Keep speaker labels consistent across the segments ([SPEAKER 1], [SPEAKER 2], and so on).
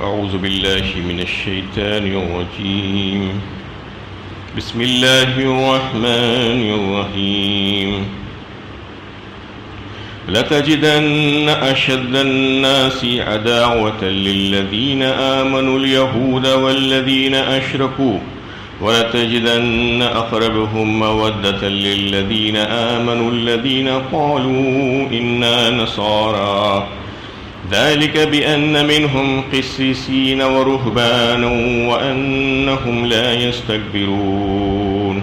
[SPEAKER 1] أعوذ بالله من الشيطان الرجيم بسم الله الرحمن الرحيم لتجدن أشد الناس عداوة للذين آمنوا اليهود والذين أشركوا ولتجدن أقربهم مودة للذين آمنوا الذين قالوا إنا نصارى ذلك بأن منهم قسيسين ورهبانا وأنهم لا يستكبرون۔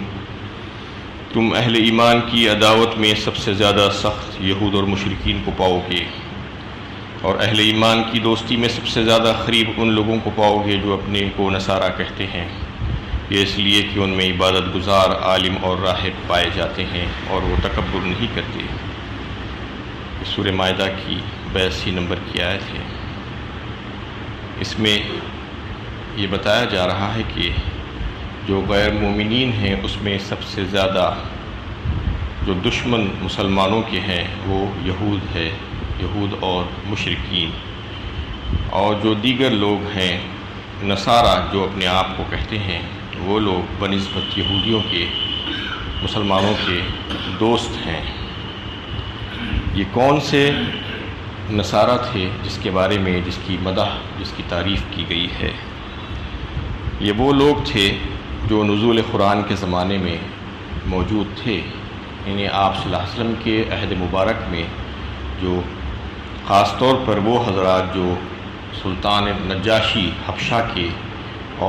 [SPEAKER 1] تم اہل ایمان کی عداوت میں سب سے زیادہ سخت یہود اور مشرکین کو پاؤ گے، اور اہل ایمان کی دوستی میں سب سے زیادہ قریب ان لوگوں کو پاؤ گے جو اپنے کو نصارہ کہتے ہیں۔ یہ اس لیے کہ ان میں عبادت گزار عالم اور راہب پائے جاتے ہیں اور وہ تکبر نہیں کرتے۔ سورہ مائدہ کی 82 نمبر کی آیت ہے۔ اس میں یہ بتایا جا رہا ہے کہ جو غیر مومنین ہیں اس میں سب سے زیادہ جو دشمن مسلمانوں کے ہیں وہ یہود اور مشرکین، اور جو دیگر لوگ ہیں نصارہ جو اپنے آپ کو کہتے ہیں وہ لوگ بنسبت یہودیوں کے مسلمانوں کے دوست ہیں۔ یہ کون سے نصارہ تھے جس کے بارے میں جس کی تعریف کی گئی ہے؟ یہ وہ لوگ تھے جو نزول قرآن کے زمانے میں موجود تھے، یعنی آپ صلی اللہ علیہ وسلم کے عہد مبارک میں جو خاص طور پر وہ حضرات جو سلطان نجاشی حبشہ کے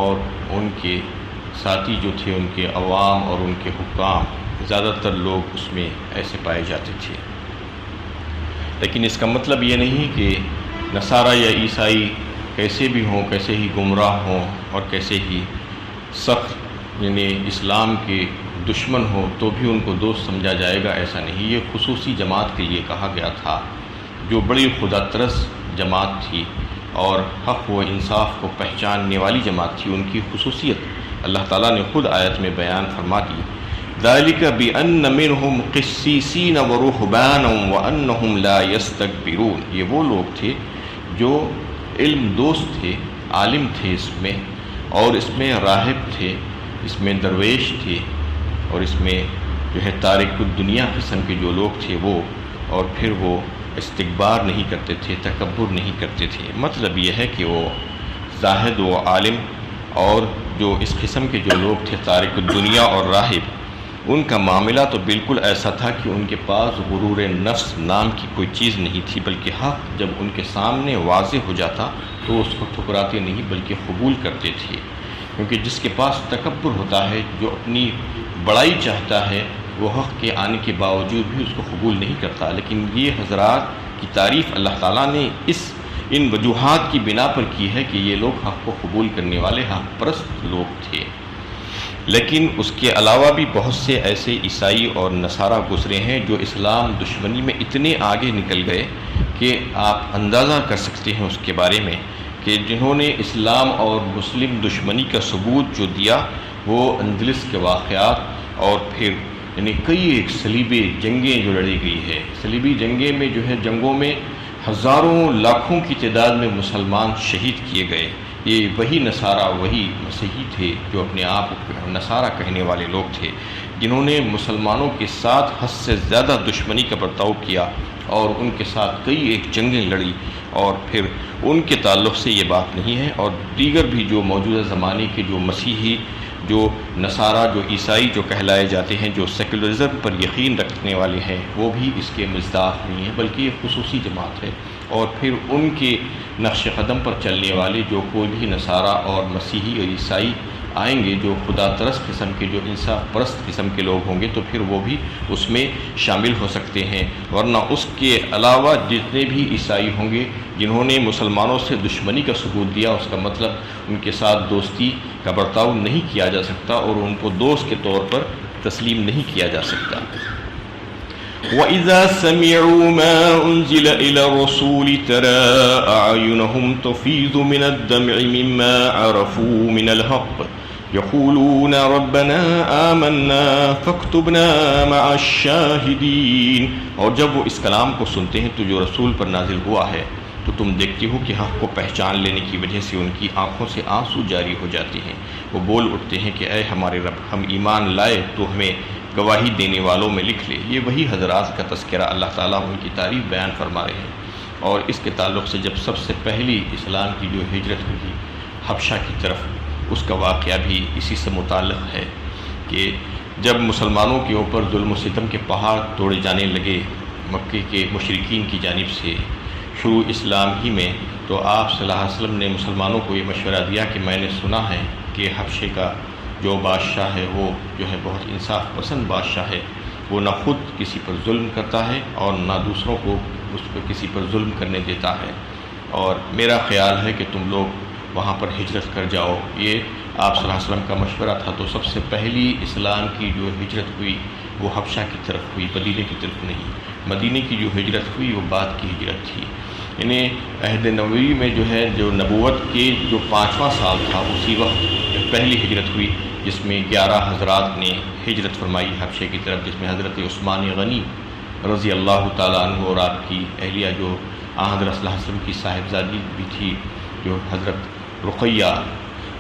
[SPEAKER 1] اور ان کے ساتھی جو تھے ان کے عوام اور ان کے حکام، زیادہ تر لوگ اس میں ایسے پائے جاتے تھے۔ لیکن اس کا مطلب یہ نہیں کہ نصارہ یا عیسائی کیسے بھی ہوں، کیسے ہی گمراہ ہوں اور کیسے ہی سخت یعنی اسلام کے دشمن ہوں تو بھی ان کو دوست سمجھا جائے گا، ایسا نہیں۔ یہ خصوصی جماعت کے لیے کہا گیا تھا جو بڑی خدا ترس جماعت تھی اور حق و انصاف کو پہچاننے والی جماعت تھی۔ ان کی خصوصیت اللہ تعالیٰ نے خود آیت میں بیان فرما دی، ذَلِكَ بِأَنَّ مِنْهُمْ قِسِّيسِينَ وَرُهْبَانًا وَأَنَّهُمْ لَا يَسْتَكْبِرُونَ۔ یہ وہ لوگ تھے جو علم دوست تھے، عالم تھے اس میں، اور اس میں راہب تھے، اس میں درویش تھے، اور اس میں جو ہے تارک الدنیا قسم کے جو لوگ تھے وہ، اور پھر وہ استکبار نہیں کرتے تھے، تکبر نہیں کرتے تھے۔ مطلب یہ ہے کہ وہ زاہد و عالم اور جو اس قسم کے جو لوگ تھے تارک الدنیا اور راہب، ان کا معاملہ تو بالکل ایسا تھا کہ ان کے پاس غرور نفس نام کی کوئی چیز نہیں تھی، بلکہ حق جب ان کے سامنے واضح ہو جاتا تو اس کو ٹھکراتے نہیں بلکہ قبول کرتے تھے۔ کیونکہ جس کے پاس تکبر ہوتا ہے، جو اپنی بڑائی چاہتا ہے، وہ حق کے آنے کے باوجود بھی اس کو قبول نہیں کرتا۔ لیکن یہ حضرات کی تعریف اللہ تعالیٰ نے ان وجوہات کی بنا پر کی ہے کہ یہ لوگ حق کو قبول کرنے والے حق پرست لوگ تھے۔ لیکن اس کے علاوہ بھی بہت سے ایسے عیسائی اور نصارہ گزرے ہیں جو اسلام دشمنی میں اتنے آگے نکل گئے کہ آپ اندازہ کر سکتے ہیں اس کے بارے میں کہ جنہوں نے اسلام اور مسلم دشمنی کا ثبوت جو دیا وہ اندلس کے واقعات اور پھر یعنی کئی ایک صلیبی جنگیں جو لڑی گئی ہے۔ صلیبی جنگوں میں ہزاروں لاکھوں کی تعداد میں مسلمان شہید کیے گئے۔ یہ وہی نصارہ، وہی مسیحی تھے جو اپنے آپ کو نصارہ کہنے والے لوگ تھے، جنہوں نے مسلمانوں کے ساتھ حد سے زیادہ دشمنی کا برتاؤ کیا اور ان کے ساتھ کئی ایک جنگیں لڑی، اور پھر ان کے تعلق سے یہ بات نہیں ہے۔ اور دیگر بھی جو موجودہ زمانے کے جو مسیحی، جو نصارہ، جو عیسائی جو کہلائے جاتے ہیں، جو سیکولرزم پر یقین رکھنے والے ہیں، وہ بھی اس کے مصداق نہیں ہیں، بلکہ یہ خصوصی جماعت ہے۔ اور پھر ان کے نقش قدم پر چلنے والے جو کوئی بھی نصارہ اور مسیحی اور عیسائی آئیں گے جو خدا ترس قسم کے، جو انصاف پرست قسم کے لوگ ہوں گے، تو پھر وہ بھی اس میں شامل ہو سکتے ہیں۔ ورنہ اس کے علاوہ جتنے بھی عیسائی ہوں گے جنہوں نے مسلمانوں سے دشمنی کا ثبوت دیا، اس کا مطلب ان کے ساتھ دوستی کا برتاؤ نہیں کیا جا سکتا اور ان کو دوست کے طور پر تسلیم نہیں کیا جا سکتا۔ وَإِذَا سَمِعُوا مَا أُنزِلَ إِلَى الرَّسُولِ تَرَىٰ أَعْيُنَهُمْ تَفِيضُ مِنَ الدَّمْعِ مِمَّا عَرَفُوا مِنَ الْحَقِّ يَقُولُونَ رَبَّنَا آمَنَّا فَاكْتُبْنَا مَعَ الشَّاهِدِينَ۔ اور جب وہ اس کلام کو سنتے ہیں تو جو رسول پر نازل ہوا ہے تو تم دیکھتی ہو کہ حق کو پہچان لینے کی وجہ سے ان کی آنکھوں سے آنسو جاری ہو جاتے ہیں، وہ بول اٹھتے ہیں کہ اے ہمارے رب، ہم ایمان لائے تو ہمیں گواہی دینے والوں میں لکھ لے۔ یہ وہی حضرات کا تذکرہ اللہ تعالیٰ ان کی تعریف بیان فرما رہے ہیں۔ اور اس کے تعلق سے جب سب سے پہلی اسلام کی جو ہجرت ہوئی حبشہ کی طرف، اس کا واقعہ بھی اسی سے متعلق ہے کہ جب مسلمانوں کے اوپر ظلم و ستم کے پہاڑ توڑے جانے لگے مکے کے مشرکین کی جانب سے شروع اسلام ہی میں، تو آپ صلی اللہ علیہ وسلم نے مسلمانوں کو یہ مشورہ دیا کہ میں نے سنا ہے کہ حبشے کا جو بادشاہ ہے وہ جو ہے بہت انصاف پسند بادشاہ ہے، وہ نہ خود کسی پر ظلم کرتا ہے اور نہ دوسروں کو اس پر کسی پر ظلم کرنے دیتا ہے، اور میرا خیال ہے کہ تم لوگ وہاں پر ہجرت کر جاؤ۔ یہ آپ صلی اللہ علیہ وسلم کا مشورہ تھا۔ تو سب سے پہلی اسلام کی جو ہجرت ہوئی وہ حبشہ کی طرف ہوئی، مدینے کی طرف نہیں۔ مدینے کی جو ہجرت ہوئی وہ بعد کی ہجرت تھی، یعنی عہد نبوی میں جو ہے جو نبوت کے جو 5واں سال تھا اسی وقت پہلی ہجرت ہوئی، جس میں 11 حضرات نے ہجرت فرمائی حبشے کی طرف، جس میں حضرت عثمان غنی رضی اللہ تعالیٰ عنہ اور آپ کی اہلیہ جو حضرت صلی اللہ علیہ وسلم کی صاحبزادی بھی تھی جو حضرت رقیہ،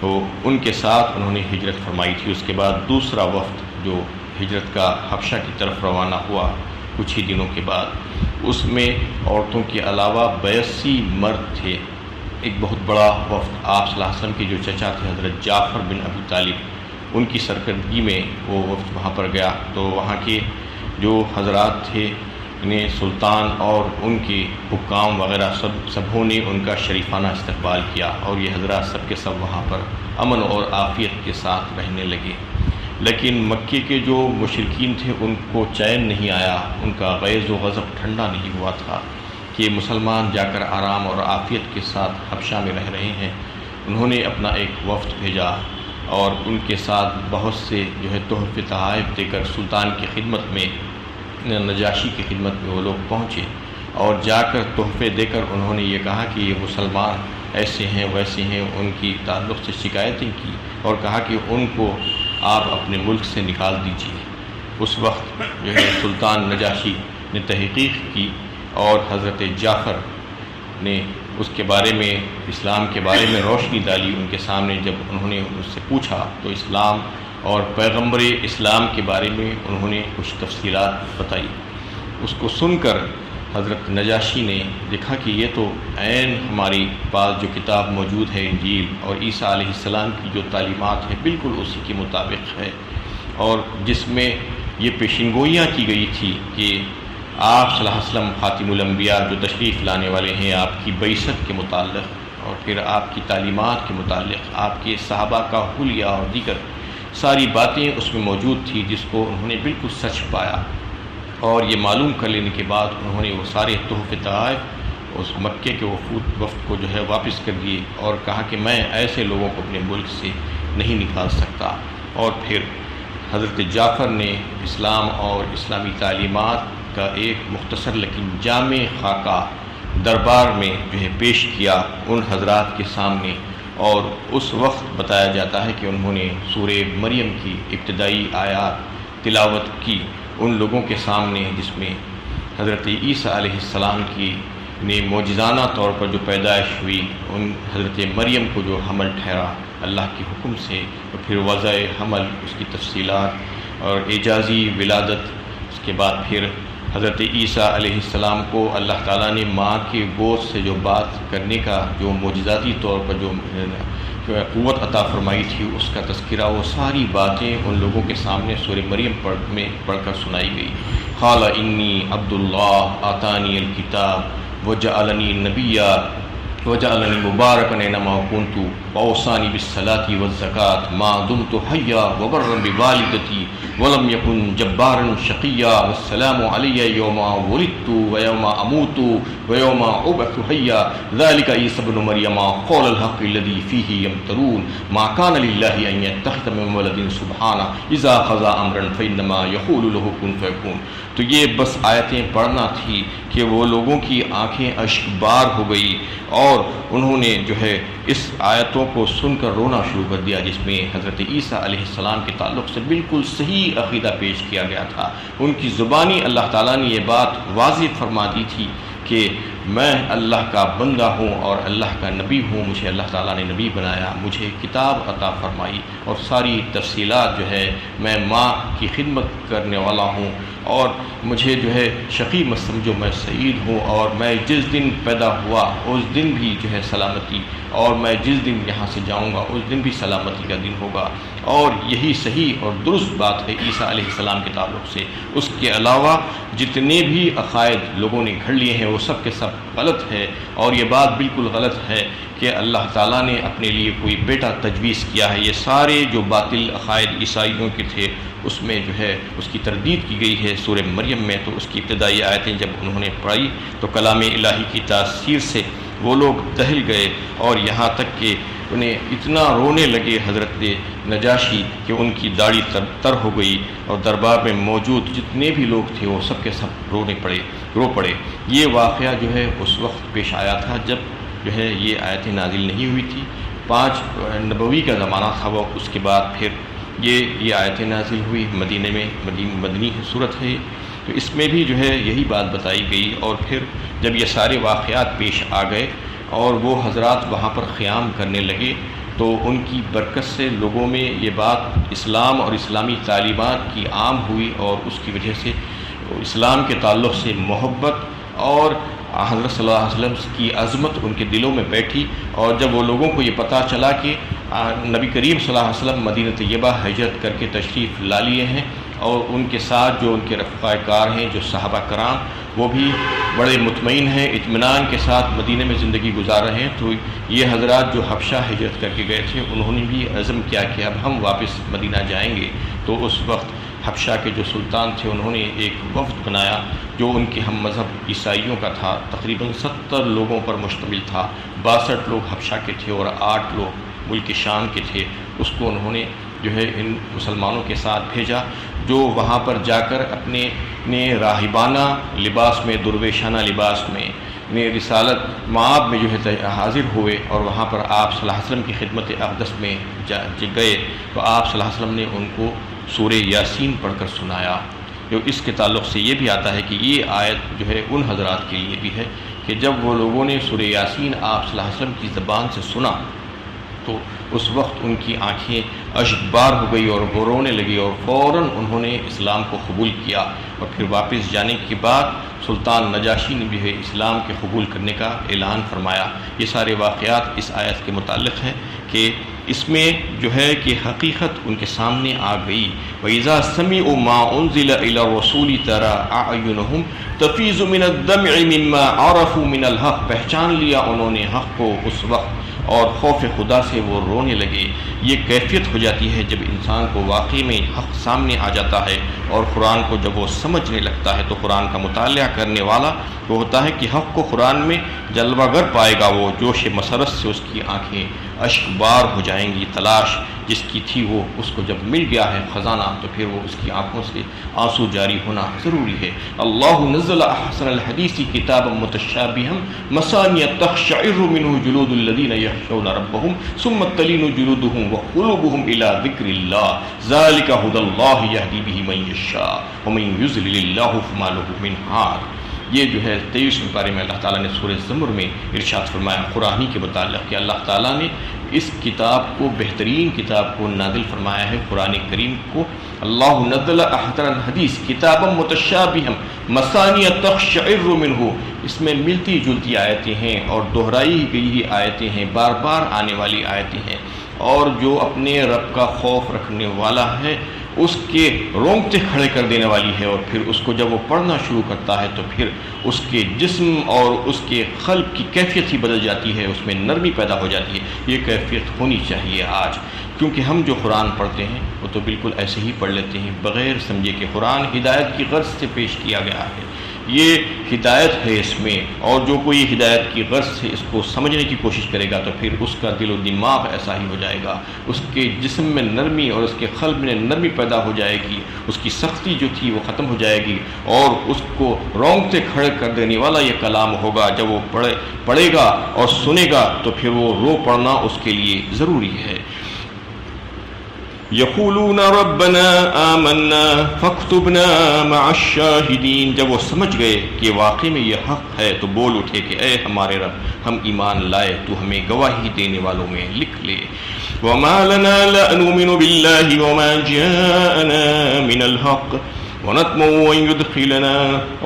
[SPEAKER 1] تو ان کے ساتھ انہوں نے ہجرت فرمائی تھی۔ اس کے بعد دوسرا وفد جو ہجرت کا حبشہ کی طرف روانہ ہوا کچھ ہی دنوں کے بعد، اس میں عورتوں کے علاوہ 82 مرد تھے۔ ایک بہت بڑا وفد آپ صلی اللہ علیہ وسلم کے جو چچا تھے حضرت جعفر بن ابی طالب، ان کی سرکردگی میں وہ وفد وہاں پر گیا، تو وہاں کے جو حضرات تھے انہیں سلطان اور ان کے حکام وغیرہ سبوں نے ان کا شریفانہ استقبال کیا، اور یہ حضرات سب کے سب وہاں پر امن اور عافیت کے ساتھ رہنے لگے۔ لیکن مکے کے جو مشرکین تھے ان کو چین نہیں آیا، ان کا غیظ و غضب ٹھنڈا نہیں ہوا تھا کہ مسلمان جا کر آرام اور عافیت کے ساتھ حبشہ میں رہ رہے ہیں۔ انہوں نے اپنا ایک وفد بھیجا اور ان کے ساتھ بہت سے جو ہے تحفے تحائف دے کر سلطان کی خدمت میں، نجاشی کی خدمت میں وہ لوگ پہنچے، اور جا کر تحفے دے کر انہوں نے یہ کہا کہ یہ مسلمان ایسے ہیں ویسے ہیں، ان کی تعلق سے شکایتیں کی اور کہا کہ ان کو آپ اپنے ملک سے نکال دیجیے۔ اس وقت جو ہے سلطان نجاشی نے تحقیق کی اور حضرت جعفر نے اس کے بارے میں، اسلام کے بارے میں روشنی ڈالی ان کے سامنے۔ جب انہوں نے اس سے پوچھا تو اسلام اور پیغمبر اسلام کے بارے میں انہوں نے کچھ تفصیلات بتائی۔ اس کو سن کر حضرت نجاشی نے دیکھا کہ یہ تو عین ہماری پاس جو کتاب موجود ہے انجیل اور عیسیٰ علیہ السلام کی جو تعلیمات ہیں بالکل اسی کے مطابق ہے، اور جس میں یہ پیشنگوئیاں کی گئی تھی کہ آپ صلی اللہ علیہ وسلم خاتم الانبیاء جو تشریف لانے والے ہیں، آپ کی بعثت کے متعلق اور پھر آپ کی تعلیمات کے متعلق، آپ کے صحابہ کا حلیہ اور دیگر ساری باتیں اس میں موجود تھی، جس کو انہوں نے بالکل سچ پایا۔ اور یہ معلوم کر لینے کے بعد انہوں نے وہ سارے تحفے تحائف اس مکے کے وفد کو جو ہے واپس کر دیے اور کہا کہ میں ایسے لوگوں کو اپنے ملک سے نہیں نکال سکتا۔ اور پھر حضرت جعفر نے اسلام اور اسلامی تعلیمات کا ایک مختصر لیکن جامع خاکہ دربار میں جو ہے پیش کیا ان حضرات کے سامنے، اور اس وقت بتایا جاتا ہے کہ انہوں نے سورہ مریم کی ابتدائی آیات تلاوت کی ان لوگوں کے سامنے، جس میں حضرت عیسیٰ علیہ السلام کی نے معجزانہ طور پر جو پیدائش ہوئی، ان حضرت مریم کو جو حمل ٹھہرا اللہ کے حکم سے، اور پھر وضع حمل اس کی تفصیلات اور اعجازی ولادت، اس کے بعد پھر حضرت عیسیٰ علیہ السلام کو اللہ تعالیٰ نے ماں کے گود سے جو بات کرنے کا جو معجزاتی طور پر جو قوت عطا فرمائی تھی، اس کا تذکرہ، وہ ساری باتیں ان لوگوں کے سامنے سورہ مریم پڑھ کر سنائی گئی۔ قال انی عبد اللہ آتانی الکتاب وجعلنی نبیا وجعلنی مبارکا اینما کنت واوصانی بالصلاۃ والزکاۃ ما دمت حیا وبرا بوالدتی ولم یکن جبارا شقیا والسلام علی یوم ولدت ویوم اموت ویوم ابعث حیا ذلک عیسی ابن مریم قول الحق الذی فیہ یمترون ما کان للہ ان یتخذ من ولد سبحانہ اذا قضى امرا فانما یقول له کن فیکون۔ تو یہ بس آیتیں پڑھنا تھی کہ وہ لوگوں کی آنکھیں اشک بار ہو گئی، اور انہوں نے جو ہے اس آیتوں کو سن کر رونا شروع کر دیا، جس میں حضرت عیسیٰ علیہ السلام کے تعلق سے بالکل صحیح عقیدہ پیش کیا گیا تھا۔ ان کی زبانی اللہ تعالیٰ نے یہ بات واضح فرما دی تھی کہ میں اللہ کا بندہ ہوں اور اللہ کا نبی ہوں، مجھے اللہ تعالیٰ نے نبی بنایا، مجھے کتاب عطا فرمائی اور ساری تفصیلات جو ہے میں ماں کی خدمت کرنے والا ہوں، اور مجھے جو ہے شقی مت سمجھو، میں سعید ہوں، اور میں جس دن پیدا ہوا اس دن بھی جو ہے سلامتی، اور میں جس دن یہاں سے جاؤں گا اس دن بھی سلامتی کا دن ہوگا۔ اور یہی صحیح اور درست بات ہے عیسیٰ علیہ السلام کے تعلق سے۔ اس کے علاوہ جتنے بھی عقائد لوگوں نے گھڑ لیے ہیں وہ سب کے سب غلط ہے، اور یہ بات بالکل غلط ہے کہ اللہ تعالیٰ نے اپنے لیے کوئی بیٹا تجویز کیا ہے۔ یہ سارے جو باطل عقائد عیسائیوں کے تھے اس میں جو ہے اس کی تردید کی گئی ہے سورہ مریم میں۔ تو اس کی ابتدائی آیتیں جب انہوں نے پڑھی تو کلام الہی کی تاثیر سے وہ لوگ دہل گئے، اور یہاں تک کہ انہیں اتنا رونے لگے حضرت نجاشی کہ ان کی داڑھی تر ہو گئی، اور دربار میں موجود جتنے بھی لوگ تھے وہ سب کے سب رو پڑے۔ یہ واقعہ جو ہے اس وقت پیش آیا تھا جب جو ہے یہ آیتیں نازل نہیں ہوئی تھی، 5 نبوی کا زمانہ تھا وہ۔ اس کے بعد پھر یہ آیتیں نازل ہوئی، مدینے میں مدنی صورت ہے، تو اس میں بھی جو ہے یہی بات بتائی گئی۔ اور پھر جب یہ سارے واقعات پیش آ گئے اور وہ حضرات وہاں پر قیام کرنے لگے تو ان کی برکت سے لوگوں میں یہ بات اسلام اور اسلامی تعلیمات کی عام ہوئی، اور اس کی وجہ سے اسلام کے تعلق سے محبت اور حضرت صلی اللہ علیہ وسلم کی عظمت ان کے دلوں میں بیٹھی۔ اور جب وہ لوگوں کو یہ پتہ چلا کہ نبی کریم صلی اللہ علیہ وسلم مدینہ طیبہ ہجرت کر کے تشریف لا لیے ہیں، اور ان کے ساتھ جو ان کے رفقائے کار ہیں جو صحابہ کرام وہ بھی بڑے مطمئن ہیں، اطمینان کے ساتھ مدینہ میں زندگی گزار رہے ہیں، تو یہ حضرات جو حبشہ ہجرت کر کے گئے تھے انہوں نے بھی عزم کیا کہ اب ہم واپس مدینہ جائیں گے۔ تو اس وقت حبشہ کے جو سلطان تھے انہوں نے ایک وفد بنایا جو ان کے ہم مذہب عیسائیوں کا تھا، تقریباً 70 لوگوں پر مشتمل تھا، 62 لوگ حبشہ کے تھے اور 8 لوگ ملک شام کے تھے۔ اس کو انہوں نے جو ہے ان مسلمانوں کے ساتھ بھیجا جو وہاں پر جا کر اپنے راہبانہ لباس میں، درویشانہ لباس میں رسالت معاب میں جو ہے حاضر ہوئے، اور وہاں پر آپ صلی اللہ علیہ وسلم کی خدمت اقدس میں گئے تو آپ صلی اللہ علیہ وسلم نے ان کو سورہ یاسین پڑھ کر سنایا۔ جو اس کے تعلق سے یہ بھی آتا ہے کہ یہ آیت جو ہے ان حضرات کے لیے بھی ہے کہ جب وہ لوگوں نے سورہ یاسین آپ صلی اللہ علیہ وسلم کی زبان سے سنا تو اس وقت ان کی آنکھیں اشک بار ہو گئی اور وہ رونے لگی، اور فوراً انہوں نے اسلام کو قبول کیا۔ اور پھر واپس جانے کے بعد سلطان نجاشی نے بھی اسلام کے قبول کرنے کا اعلان فرمایا۔ یہ سارے واقعات اس آیت کے متعلق ہیں کہ اس میں جو ہے کہ حقیقت ان کے سامنے آ گئی۔ وَإِذَا سَمِعُوا مَا أُنزِلَ إِلَى الرَّسُولِ تَرَىٰ أَعْيُنَهُمْ تَفِيضُ مِنَ الدَّمْعِ مِمَّا عَرَفُوا مِنَ الْحَقِّ، پہچان لیا انہوں نے حق کو اس وقت اور خوف خدا سے وہ رونے لگے۔ یہ کیفیت ہو جاتی ہے جب انسان کو واقعی میں حق سامنے آ جاتا ہے اور قرآن کو جب وہ سمجھنے لگتا ہے تو قرآن کا مطالعہ کرنے والا وہ ہوتا ہے کہ حق کو قرآن میں جلوہ گر پائے گا، وہ جوش مسرت سے اس کی آنکھیں اشک بار ہو جائیں گی۔ تلاش جس کی تھی وہ اس کو جب مل گیا ہے خزانہ تو پھر وہ اس کی آنکھوں سے آنسو جاری ہونا ضروری ہے۔ اللہ نزل احسن الحدیث کتابا متشابہا مثانیہ تقشعر منہ جلود الذین یخشون ربهم ثم تلین جلودهم وقلوبهم الی ذکر اللہ ذلک ھدی اللہ یہدی بہ من یشاء ومن یضلل اللہ فما لہ من ہاد۔ یہ جو ہے 23ویں پارے میں اللہ تعالیٰ نے سورہ زمر میں ارشاد فرمایا قرآن کے متعلق کہ اللہ تعالیٰ نے اس کتاب کو، بہترین کتاب کو نازل فرمایا ہے، قرآن کریم کو۔ اللہ نزل احسن الحدیث کتابا متشابہا مثانیہ تقشعر منہ، اس میں ملتی جلتی آیتیں ہیں اور دہرائی گئی آیتیں ہیں، بار بار آنے والی آیتیں ہیں، اور جو اپنے رب کا خوف رکھنے والا ہے اس کے رونگٹے کھڑے کر دینے والی ہے۔ اور پھر اس کو جب وہ پڑھنا شروع کرتا ہے تو پھر اس کے جسم اور اس کے قلب کی کیفیت ہی بدل جاتی ہے، اس میں نرمی پیدا ہو جاتی ہے۔ یہ کیفیت ہونی چاہیے آج، کیونکہ ہم جو قرآن پڑھتے ہیں وہ تو بالکل ایسے ہی پڑھ لیتے ہیں بغیر سمجھے کہ قرآن ہدایت کی غرض سے پیش کیا گیا ہے۔ یہ ہدایت ہے اس میں، اور جو کوئی ہدایت کی غرض سے اس کو سمجھنے کی کوشش کرے گا تو پھر اس کا دل و دماغ ایسا ہی ہو جائے گا، اس کے جسم میں نرمی اور اس کے قلب میں نرمی پیدا ہو جائے گی، اس کی سختی جو تھی وہ ختم ہو جائے گی، اور اس کو رونگٹے کھڑے کر دینے والا یہ کلام ہوگا۔ جب وہ پڑھے گا اور سنے گا تو پھر وہ رو پڑھنا اس کے لیے ضروری ہے۔ یقولون ربنا آمنا فاکتبنا مع الشاہدین، جب وہ سمجھ گئے کہ واقعی میں یہ حق ہے تو بول اٹھے کہ اے ہمارے رب ہم ایمان لائے، تو ہمیں گواہی دینے والوں میں لکھ لے۔ وما لنا لا نؤمن بالله وما جاءنا من الحق ونطمع ان يدخلنا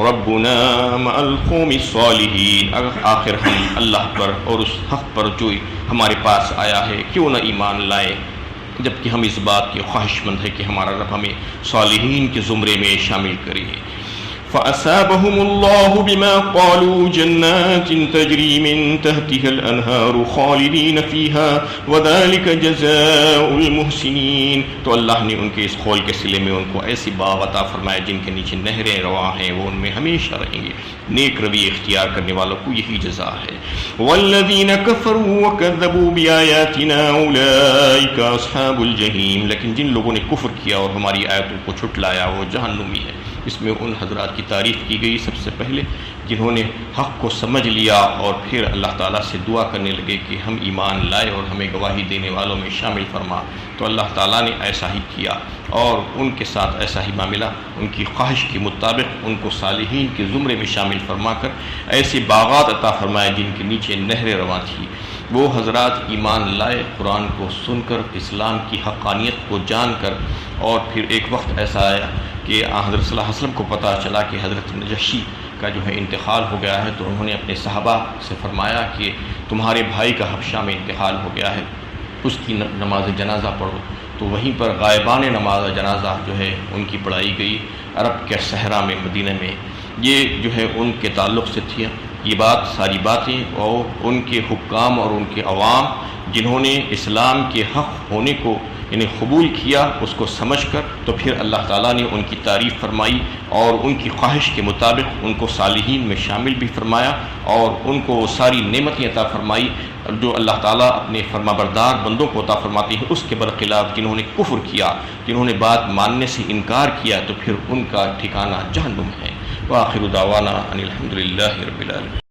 [SPEAKER 1] ربنا مع القوم الصالحین، آخر ہم اللہ پر اور اس حق پر جو ہمارے پاس آیا ہے کیوں نہ ایمان لائے، جبکہ ہم اس بات کے خواہش مند ہے کہ ہمارا رب ہمیں صالحین کے زمرے میں شامل کرے۔ فأصابهم الله بما قالوا جنات تجري من تحتها الأنهار خالدين فيها وذلك جزاء المحسنين، تو اللہ نے ان کے اس قول کے صلے میں ان کو ایسی باغ عطا فرمایا جن کے نیچے نہریں رواں ہیں، وہ ان میں ہمیشہ رہیں گے۔ نیک روی اختیار کرنے والوں کو یہی جزا ہے۔ والذین كفروا وكذبوا بآیاتنا اولئک اصحاب الجحیم، لیکن جن لوگوں نے کفر کیا اور ہماری آیتوں کو جھٹلایا وہ جہنمی ہے۔ اس میں ان حضرات کی تعریف کی گئی سب سے پہلے جنہوں نے حق کو سمجھ لیا اور پھر اللہ تعالیٰ سے دعا کرنے لگے کہ ہم ایمان لائے اور ہمیں گواہی دینے والوں میں شامل فرما، تو اللہ تعالیٰ نے ایسا ہی کیا اور ان کے ساتھ ایسا ہی معاملہ، ان کی خواہش کے مطابق ان کو صالحین کے زمرے میں شامل فرما کر ایسے باغات عطا فرمائے جن کے نیچے نہریں رواں تھیں۔ وہ حضرات ایمان لائے قرآن کو سن کر، اسلام کی حقانیت کو جان کر، اور پھر ایک وقت ایسا آیا کہ حضرت صلی اللہ علیہ وسلم کو پتہ چلا کہ حضرت نجاشی کا جو ہے انتقال ہو گیا ہے، تو انہوں نے اپنے صحابہ سے فرمایا کہ تمہارے بھائی کا حبشہ میں انتقال ہو گیا ہے، اس کی نماز جنازہ پڑھو۔ تو وہیں پر غائبانہ نماز جنازہ جو ہے ان کی پڑھائی گئی عرب کے صحرا میں، مدینہ میں۔ یہ جو ہے ان کے تعلق سے تھی یہ بات، ساری باتیں، اور ان کے حکام اور ان کے عوام جنہوں نے اسلام کے حق ہونے کو یعنی قبول کیا، اس کو سمجھ کر تو پھر اللہ تعالیٰ نے ان کی تعریف فرمائی اور ان کی خواہش کے مطابق ان کو صالحین میں شامل بھی فرمایا اور ان کو وہ ساری نعمتیں عطا فرمائی جو اللہ تعالیٰ اپنے فرما بردار بندوں کو عطا فرماتی ہے۔ اس کے برخلاف جنہوں نے کفر کیا، جنہوں نے بات ماننے سے انکار کیا، تو پھر ان کا ٹھکانہ جہنم ہے۔ وآخر دعوانا ان الحمد للہ رب العالمین۔